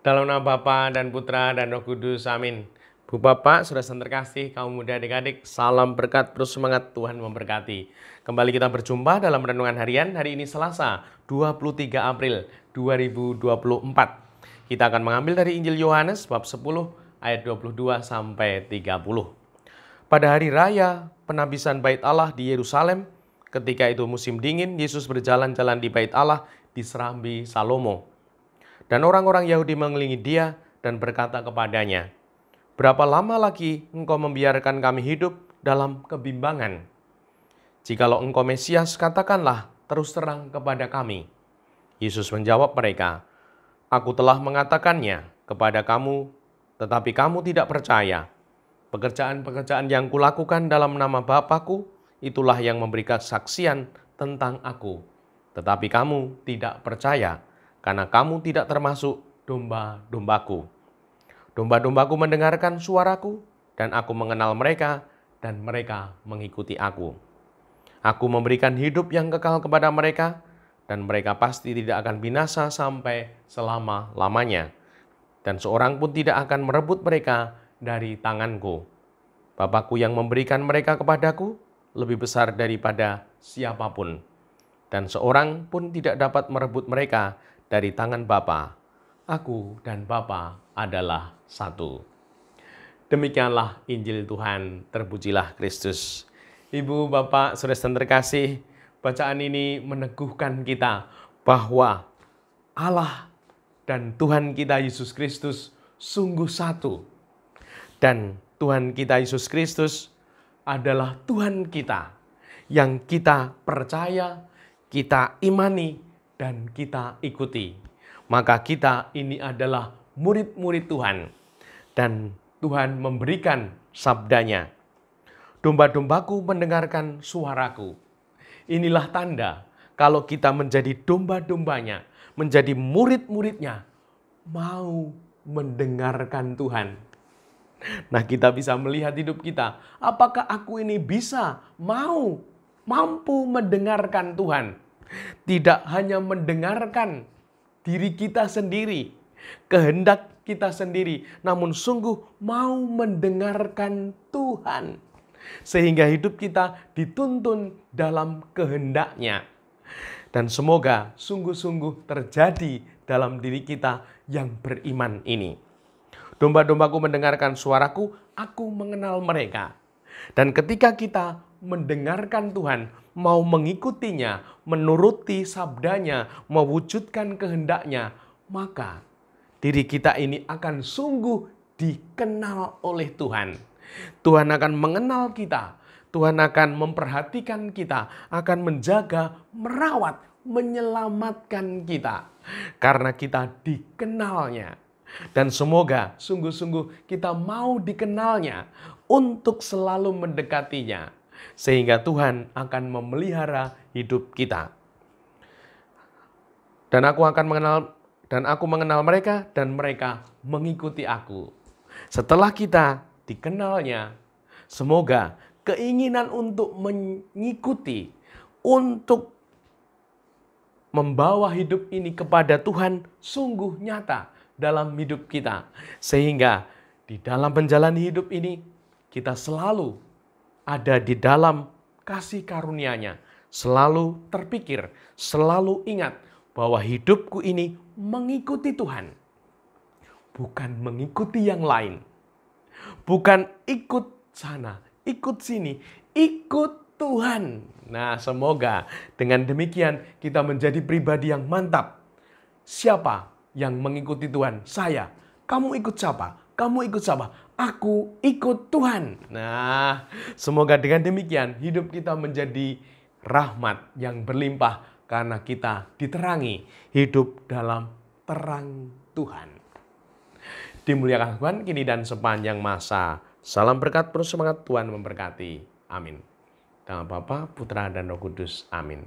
Dalam nama Bapa dan Putra dan Roh Kudus, amin. Bu Bapak, saudara terkasih, kaum muda adik-adik, salam berkat, terus semangat, Tuhan memberkati. Kembali kita berjumpa dalam Renungan Harian, hari ini Selasa, 23 April 2024. Kita akan mengambil dari Injil Yohanes, bab 10, ayat 22 sampai 30. Pada hari raya penabisan Bait Allah di Yerusalem, ketika itu musim dingin, Yesus berjalan-jalan di Bait Allah di Serambi Salomo. Dan orang-orang Yahudi mengelilingi dia dan berkata kepadanya, "Berapa lama lagi engkau membiarkan kami hidup dalam kebimbangan? Jikalau engkau Mesias, katakanlah terus terang kepada kami." Yesus menjawab mereka, "Aku telah mengatakannya kepada kamu, tetapi kamu tidak percaya. Pekerjaan-pekerjaan yang kulakukan dalam nama Bapa-Ku, itulah yang memberi kesaksian tentang aku. Tetapi kamu tidak percaya, karena kamu tidak termasuk domba-dombaku. Domba-dombaku mendengarkan suaraku, dan aku mengenal mereka, dan mereka mengikuti aku. Aku memberikan hidup yang kekal kepada mereka, dan mereka pasti tidak akan binasa sampai selama-lamanya. Dan seorang pun tidak akan merebut mereka dari tanganku. Bapa-Ku yang memberikan mereka kepadaku lebih besar daripada siapapun. Dan seorang pun tidak dapat merebut mereka dari tangan Bapa. Aku dan Bapa adalah satu." Demikianlah Injil Tuhan, terpujilah Kristus. Ibu, Bapak, saudara terkasih, bacaan ini meneguhkan kita bahwa Allah dan Tuhan kita Yesus Kristus sungguh satu. Dan Tuhan kita Yesus Kristus adalah Tuhan kita yang kita percaya, kita imani, dan kita ikuti. Maka kita ini adalah murid-murid Tuhan. Dan Tuhan memberikan sabdanya, "Domba-dombaku mendengarkan suaraku." Inilah tanda kalau kita menjadi domba-dombanya, menjadi murid-muridnya, mau mendengarkan Tuhan. Nah, kita bisa melihat hidup kita. Apakah aku ini bisa, mampu mendengarkan Tuhan? Tidak hanya mendengarkan diri kita sendiri, kehendak kita sendiri, namun sungguh mau mendengarkan Tuhan. Sehingga hidup kita dituntun dalam kehendak-Nya. Dan semoga sungguh-sungguh terjadi dalam diri kita yang beriman ini. Domba-dombaku mendengarkan suaraku, aku mengenal mereka. Dan ketika kita mendengarkan Tuhan, mau mengikutinya, menuruti sabdanya, mewujudkan kehendaknya, maka diri kita ini akan sungguh dikenal oleh Tuhan. Tuhan akan mengenal kita, Tuhan akan memperhatikan kita, akan menjaga, merawat, menyelamatkan kita. Karena kita dikenalnya. Dan semoga sungguh-sungguh kita mau dikenalnya untuk selalu mendekatinya. Sehingga Tuhan akan memelihara hidup kita. Dan aku mengenal mereka, dan mereka mengikuti aku. Setelah kita dikenalnya, semoga keinginan untuk mengikuti, untuk membawa hidup ini kepada Tuhan sungguh nyata dalam hidup kita. Sehingga di dalam menjalani hidup ini, kita selalu ada di dalam kasih karunia-Nya. Selalu terpikir, selalu ingat bahwa hidupku ini mengikuti Tuhan. Bukan mengikuti yang lain. Bukan ikut sana, ikut sini, ikut Tuhan. Nah, semoga dengan demikian kita menjadi pribadi yang mantap. Siapa yang mengikuti Tuhan? Saya. Kamu ikut siapa? Kamu ikut siapa? Aku ikut Tuhan. Nah, semoga dengan demikian hidup kita menjadi rahmat yang berlimpah karena kita diterangi hidup dalam terang Tuhan. Dimuliakan Tuhan kini dan sepanjang masa. Salam berkat, terus semangat, Tuhan memberkati. Amin. Dalam Bapa, Putra, dan Roh Kudus. Amin.